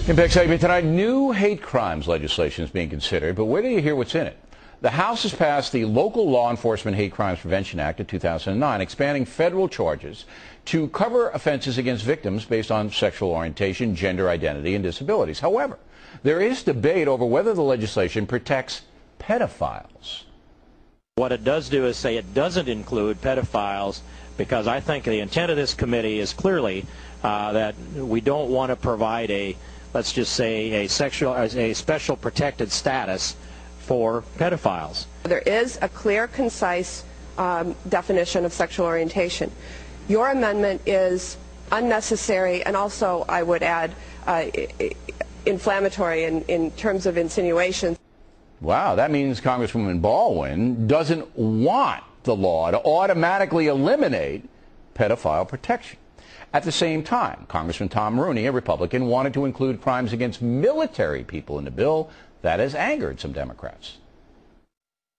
Impact segment tonight. New hate crimes legislation is being considered, but where do you hear what's in it? The House has passed the Local Law Enforcement Hate Crimes Prevention Act of 2009, expanding federal charges to cover offenses against victims based on sexual orientation, gender identity, and disabilities. However, there is debate over whether the legislation protects pedophiles. What it does do is say it doesn't include pedophiles, because I think the intent of this committee is clearly that we don't want to provide a, let's just say, a special protected status for pedophiles. There is a clear, concise definition of sexual orientation. Your amendment is unnecessary and also, I would add, inflammatory in terms of insinuations. Wow, that means Congresswoman Baldwin doesn't want the law to automatically eliminate pedophile protection. At the same time, Congressman Tom Rooney, a Republican, wanted to include crimes against military people in the bill. That has angered some Democrats.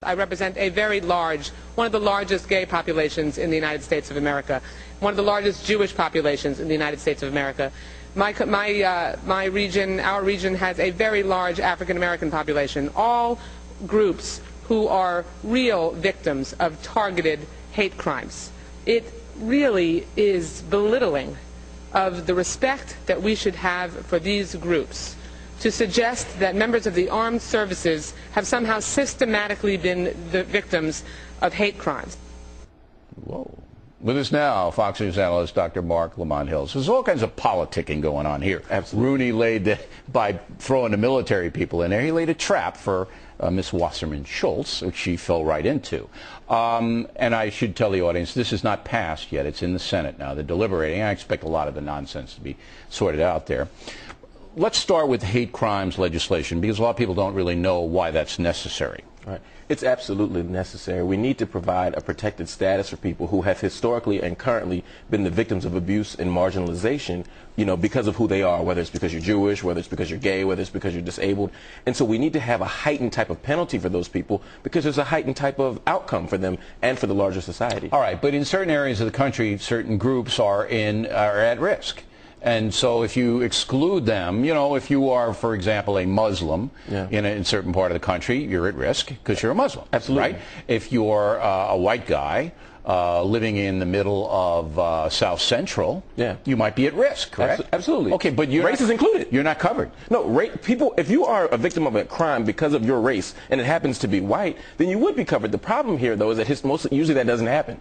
I represent a very large, one of the largest gay populations in the United States of America, one of the largest Jewish populations in the United States of America. My region, our region, has a very large African American population, all groups who are real victims of targeted hate crimes. It really is belittling of the respect that we should have for these groups to suggest that members of the armed services have somehow systematically been the victims of hate crimes. Whoa. With us now, Fox News analyst Dr. Mark Lamont Hills. There's all kinds of politicking going on here. Absolutely. Rooney laid, by throwing the military people in there, he laid a trap for Ms. Wasserman Schultz, which she fell right into. And I should tell the audience, this is not passed yet. It's in the Senate now. They're deliberating. I expect a lot of the nonsense to be sorted out there. Let's start with hate crimes legislation, because a lot of people don't really know why that's necessary. Right. It's absolutely necessary. We need to provide a protected status for people who have historically and currently been the victims of abuse and marginalization, because of who they are, whether it's because you're Jewish, whether it's because you're gay, whether it's because you're disabled. And so we need to have a heightened type of penalty for those people, because there's a heightened type of outcome for them and for the larger society. All right, but in certain areas of the country, certain groups are at risk. And so if you exclude them, if you are, for example, a Muslim in a certain part of the country, you're at risk because you're a Muslim. Absolutely. Right? If you're a white guy living in the middle of South Central, you might be at risk, correct? Absolutely. Okay, but race is included. You're not covered. No, people, if you are a victim of a crime because of your race and it happens to be white, then you would be covered. The problem here, though, is that usually that doesn't happen.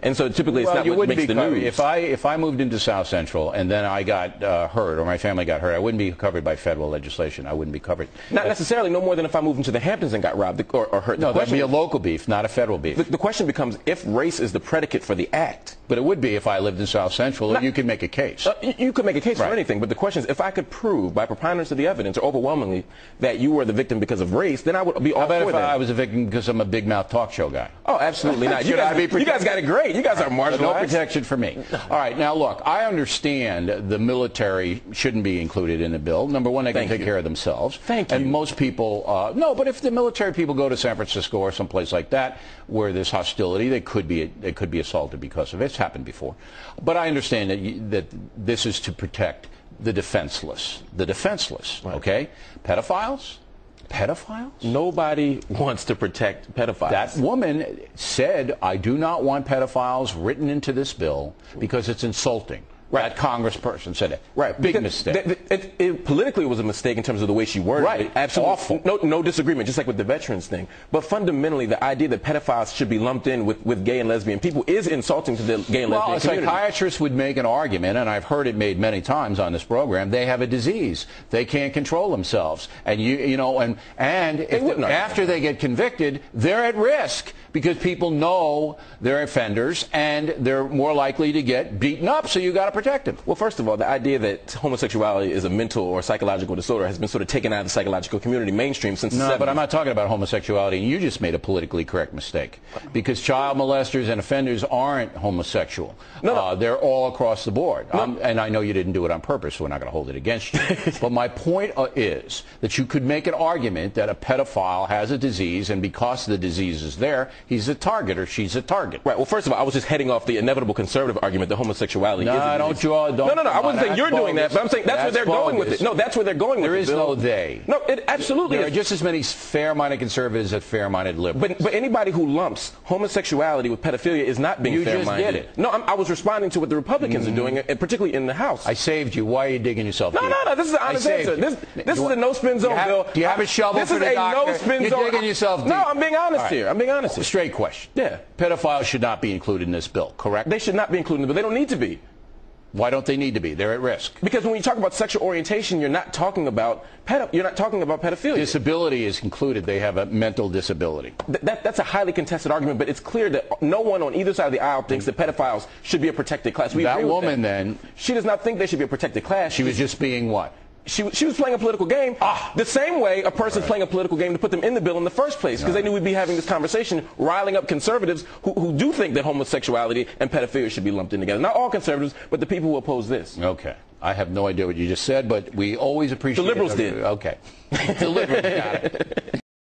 And so typically it's not what makes the news. If I moved into South Central and then I got hurt, or my family got hurt, I wouldn't be covered by federal legislation. I wouldn't be covered. Not necessarily, no more than if I moved into the Hamptons and got robbed or hurt. No, that'd be a local beef, not a federal beef. The question becomes if race is the predicate for the act. But it would be if I lived in South Central. You could make a case. You could make a case for anything, but the question is if I could prove by preponderance of the evidence or overwhelmingly that you were the victim because of race, then I would be all for that. How about if I was a victim because I'm a big mouth talk show guy? Oh, absolutely not. You guys got it great. You guys are marginalized. No protection for me. All right, now look, I understand the military shouldn't be included in the bill. Number one, they can take care of themselves. Thank you. And most people, no, but if the military people go to San Francisco or someplace like that where there's hostility, they could be assaulted because of it. It's happened before. But I understand that this is to protect the defenseless. The defenseless, okay? Pedophiles? Pedophiles? Nobody wants to protect pedophiles. That woman said, I do not want pedophiles written into this bill because it's insulting. That congressperson said it. Right. Big mistake. Politically, it was a mistake in terms of the way she worded it. Absolutely. Awful. No disagreement, just like with the veterans thing. But fundamentally, the idea that pedophiles should be lumped in with gay and lesbian people is insulting to the gay and lesbian community. Well, a psychiatrist would make an argument, and I've heard it made many times on this program, they have a disease. They can't control themselves. And, after they get convicted, they're at risk because people know they're offenders and they're more likely to get beaten up, so you got to protect them. Well, first of all, the idea that homosexuality is a mental or psychological disorder has been sort of taken out of the psychological community mainstream since the 70s. No, but I'm not talking about homosexuality, and you just made a politically correct mistake. Because child molesters and offenders aren't homosexual. No. They're all across the board. No. And I know you didn't do it on purpose, so we're not going to hold it against you. But my point is that you could make an argument that a pedophile has a disease, and because the disease is there, he's a target or she's a target. Right. Well, first of all, I was just heading off the inevitable conservative argument that homosexuality is. No, No, I wasn't saying you're doing that, but I'm saying that's where they're going with it. No, that's where they're going with it. There is no they. No, it absolutely There is. are just as many fair-minded conservatives as fair-minded liberals. But anybody who lumps homosexuality with pedophilia is not being fair-minded. You just did it. No, I was responding to what the Republicans are doing, and particularly in the House. I saved you. Why are you digging yourself deep? No, this is an honest answer. This is a no-spin zone bill. Do you have a shovel for the doctor? This is a no-spin zone. You're digging yourself deep. No, I'm being honest here. I'm being honest here. Straight question. Yeah. Pedophiles should not be included in this bill, correct? They should not be included in the bill. They don't need to be. Why don't they need to be? They're at risk. Because when you talk about sexual orientation, you're not talking about pedophilia. Disability is included. They have a mental disability. That's a highly contested argument, but it's clear that no one on either side of the aisle thinks that pedophiles should be a protected class. That woman, then, she does not think they should be a protected class. She was just being what? She was playing a political game the same way a person's playing a political game to put them in the bill in the first place, because they knew we'd be having this conversation, riling up conservatives who do think that homosexuality and pedophilia should be lumped in together. Not all conservatives, but the people who oppose this. Okay. I have no idea what you just said, but we always appreciate The liberals it. did. Okay. The liberals got it.